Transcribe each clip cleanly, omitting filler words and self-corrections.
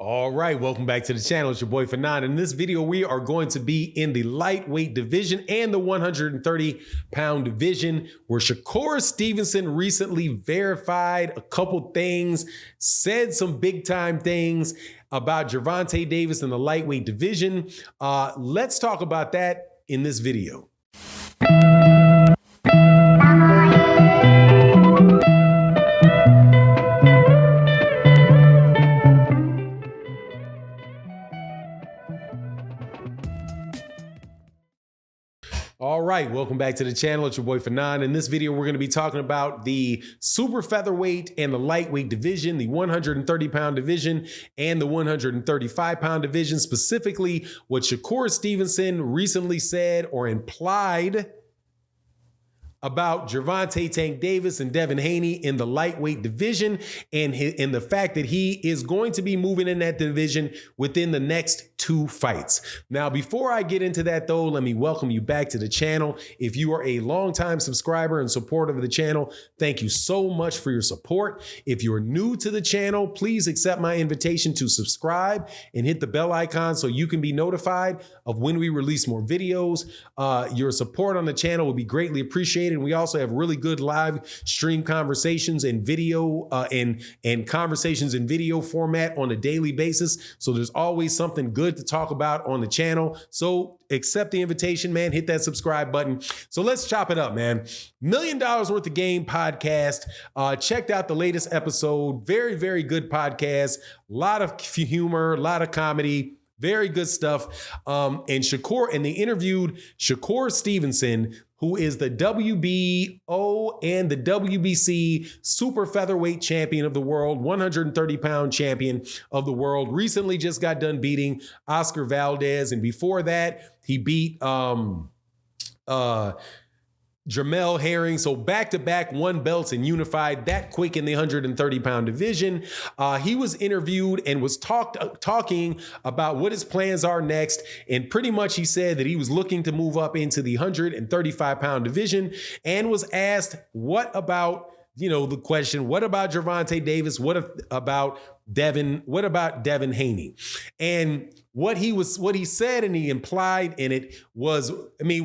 All right, welcome back to the channel. It's your boy Fanon. In this video, we are going to be in the lightweight division and the 130-pound division, where Shakur Stevenson recently verified a couple things, said some big-time things about Gervonta Davis in the lightweight division. Let's talk about that in this video. All right, welcome back to the channel. It's your boy Fanon. In this video, we're going to be talking about the super featherweight and the lightweight division, the 130-pound division and the 135-pound division, specifically what Shakur Stevenson recently said or implied about Gervonta Tank Davis and Devin Haney in the lightweight division, and the fact that he is going to be moving in that division within the next 2 fights. Now, before I get into that though, let me welcome you back to the channel. If you are a longtime subscriber and supporter of the channel, thank you so much for your support. If you're new to the channel, please accept my invitation to subscribe and hit the bell icon so you can be notified of when we release more videos. Your support on the channel will be greatly appreciated. And we also have really good live stream conversations and video and conversations in video format on a daily basis. So there's always something good to talk about on the channel. So accept the invitation, man. Hit that subscribe button. So let's chop it up, man. $1 Million Worth of Game podcast. Checked out the latest episode. Very, very good podcast. A lot of humor, a lot of comedy. Very good stuff. And they interviewed Shakur Stevenson, who is the WBO and the WBC super featherweight champion of the world, 130-pound champion of the world. Recently just got done beating Oscar Valdez. And before that, he beat Jamel Herring. So back-to-back 1 belts and unified that quick in the 130-pound division. He was interviewed and was talking about what his plans are next. And pretty much he said that he was looking to move up into the 135-pound division, and was asked, what about, the question, what about Gervonta Davis? What about Devin Haney? And what he said and he implied in it was,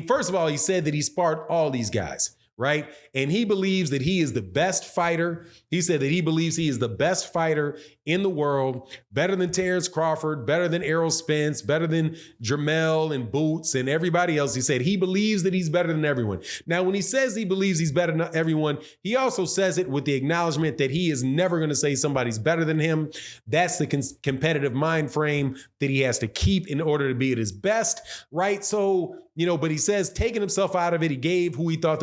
first of all, he said that he sparred all these guys, right? And he believes that he is the best fighter. He said that he believes he is the best fighter in the world, better than Terrence Crawford, better than Errol Spence, better than Jermell and Boots and everybody else. He said he believes that he's better than everyone. Now, when he says he believes he's better than everyone, he also says it with the acknowledgement that he is never going to say somebody's better than him. That's the competitive mind frame that he has to keep in order to be at his best, right? So, but he says taking himself out of it, he gave who he thought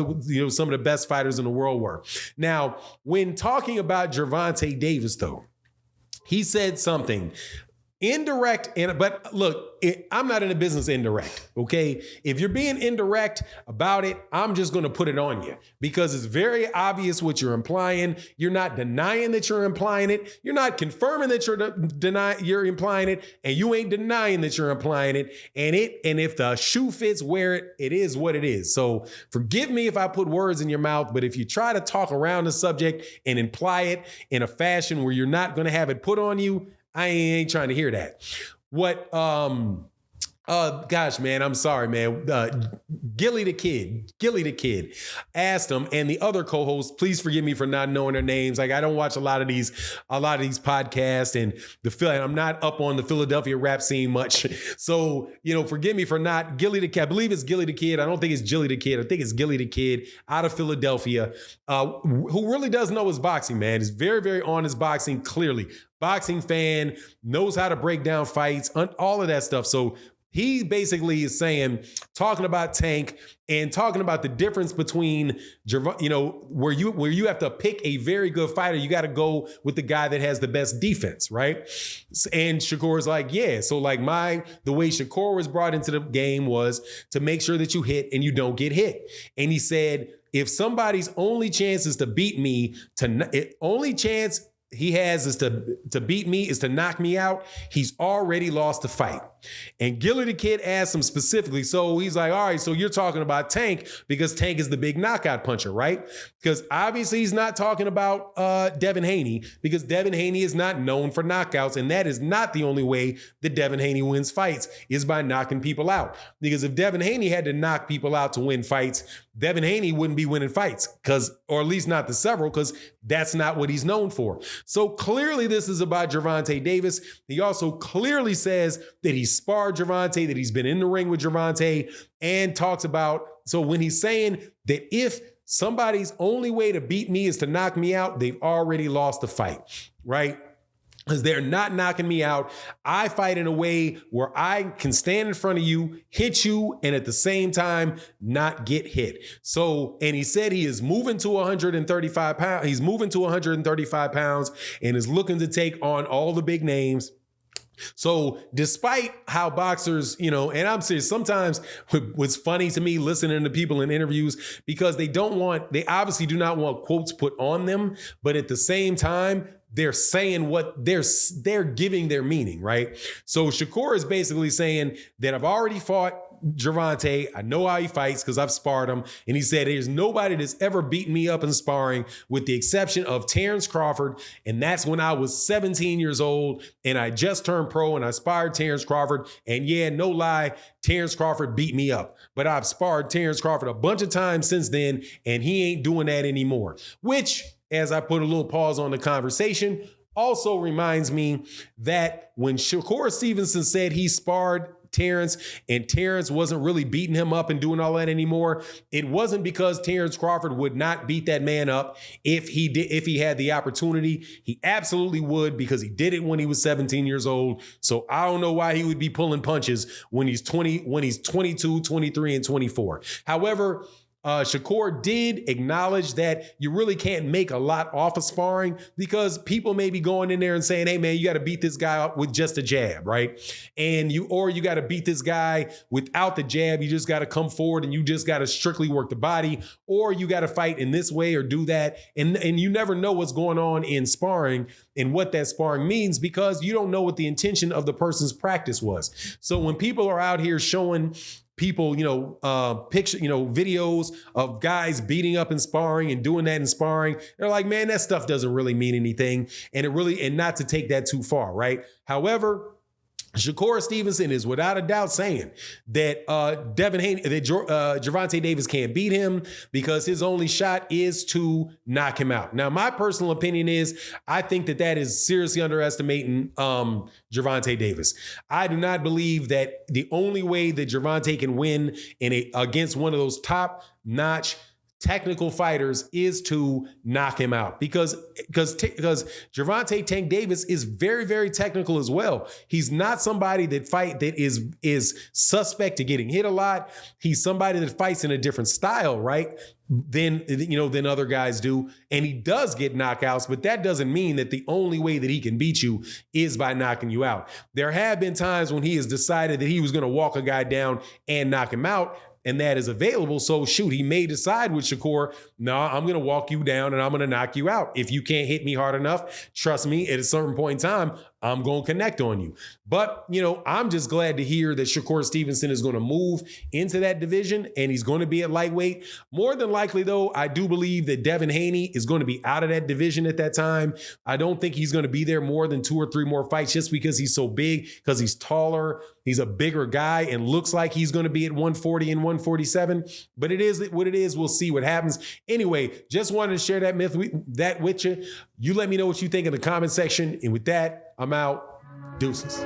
some of the best fighters in the world were. Now, when talking about Gervonta Davis, though, he said something indirect, but look, I'm not in the business indirect, okay? If you're being indirect about it, I'm just gonna put it on you, because it's very obvious what you're implying. You're not denying that you're implying it. You're not confirming that you're implying it, and you ain't denying that you're implying it. And if the shoe fits, wear it. It is what it is. So forgive me if I put words in your mouth, but if you try to talk around the subject and imply it in a fashion where you're not gonna have it put on you, I ain't trying to hear that. Gosh, man, I'm sorry, man. Gilly the Kid asked him, and the other co-hosts, please forgive me for not knowing their names. Like, I don't watch a lot of these podcasts, and I'm not up on the Philadelphia rap scene much. So, forgive me for not Gilly the Kid. I believe it's Gilly the Kid. I don't think it's Gilly the Kid. I think it's Gilly the Kid out of Philadelphia, who really does know his boxing, man. He's very, very on his boxing, clearly. Boxing fan, knows how to break down fights, all of that stuff. So he basically is talking about Tank and talking about the difference between, where you have to pick a very good fighter. You got to go with the guy that has the best defense, right? And Shakur's like, yeah. So like the way Shakur was brought into the game was to make sure that you hit and you don't get hit. And he said, if somebody's only chance is to beat me, only chance he has is to beat me, is to knock me out. He's already lost the fight. And Gilly the Kid asked him specifically, so he's like, all right, so you're talking about Tank because Tank is the big knockout puncher, right? Because obviously he's not talking about Devin Haney, because Devin Haney is not known for knockouts, and that is not the only way that Devin Haney wins fights, is by knocking people out. Because if Devin Haney had to knock people out to win fights, Devin Haney wouldn't be winning fights, or at least not the several, because that's not what he's known for. So clearly this is about Gervonta Davis. He also clearly says that he sparred Gervonta, that he's been in the ring with Gervonta, and talks about, so when he's saying that if somebody's only way to beat me is to knock me out, they've already lost the fight, right? Because they're not knocking me out. I fight in a way where I can stand in front of you, hit you, and at the same time, not get hit. So, and he said he is moving to 135 pounds. He's moving to 135 pounds and is looking to take on all the big names. So despite how boxers, and I'm serious, sometimes what's funny to me listening to people in interviews, because they obviously do not want quotes put on them, but at the same time, they're saying what they're giving their meaning, right? So Shakur is basically saying that I've already fought Gervonta. I know how he fights because I've sparred him. And he said, there's nobody that's ever beaten me up in sparring with the exception of Terrence Crawford. And that's when I was 17 years old and I just turned pro and I sparred Terrence Crawford. And yeah, no lie, Terrence Crawford beat me up. But I've sparred Terrence Crawford a bunch of times since then, and he ain't doing that anymore. Which, as I put a little pause on the conversation, also reminds me that when Shakur Stevenson said he sparred Terrence and Terrence wasn't really beating him up and doing all that anymore, it wasn't because Terrence Crawford would not beat that man up if he had the opportunity. He absolutely would, because he did it when he was 17 years old. So I don't know why he would be pulling punches when he's 22, 23, and 24. However, Shakur did acknowledge that you really can't make a lot off of sparring, because people may be going in there and saying, hey man, you got to beat this guy up with just a jab, right? Or you got to beat this guy without the jab. You just got to come forward and you just got to strictly work the body, or you got to fight in this way or do that. And you never know what's going on in sparring and what that sparring means, because you don't know what the intention of the person's practice was. So when people are out here showing people, videos of guys beating up and sparring and doing that in sparring, they're like, man, that stuff doesn't really mean anything. And not to take that too far, right? However, Shakur Stevenson is without a doubt saying that Gervonta Davis can't beat him because his only shot is to knock him out. Now, my personal opinion is I think that is seriously underestimating Gervonta Davis. I do not believe that the only way that Gervonta can win against one of those top-notch technical fighters is to knock him out, because Gervonta Tank Davis is very, very technical as well. He's not somebody that is suspect to getting hit a lot. He's somebody that fights in a different style, right? Than other guys do. And he does get knockouts, but that doesn't mean that the only way that he can beat you is by knocking you out. There have been times when he has decided that he was going to walk a guy down and knock him out, and that is available. So shoot, he may decide with Shakur, no, I'm going to walk you down and I'm going to knock you out. If you can't hit me hard enough, trust me, at a certain point in time, I'm going to connect on you. But, I'm just glad to hear that Shakur Stevenson is going to move into that division and he's going to be at lightweight. More than likely, though, I do believe that Devin Haney is going to be out of that division at that time. I don't think he's going to be there more than 2 or 3 more fights, just because he's so big, because he's taller. He's a bigger guy and looks like he's going to be at 140 and 147. But it is what it is. We'll see what happens. Anyway, just wanted to share that with you. You let me know what you think in the comment section. And with that, I'm out. Deuces.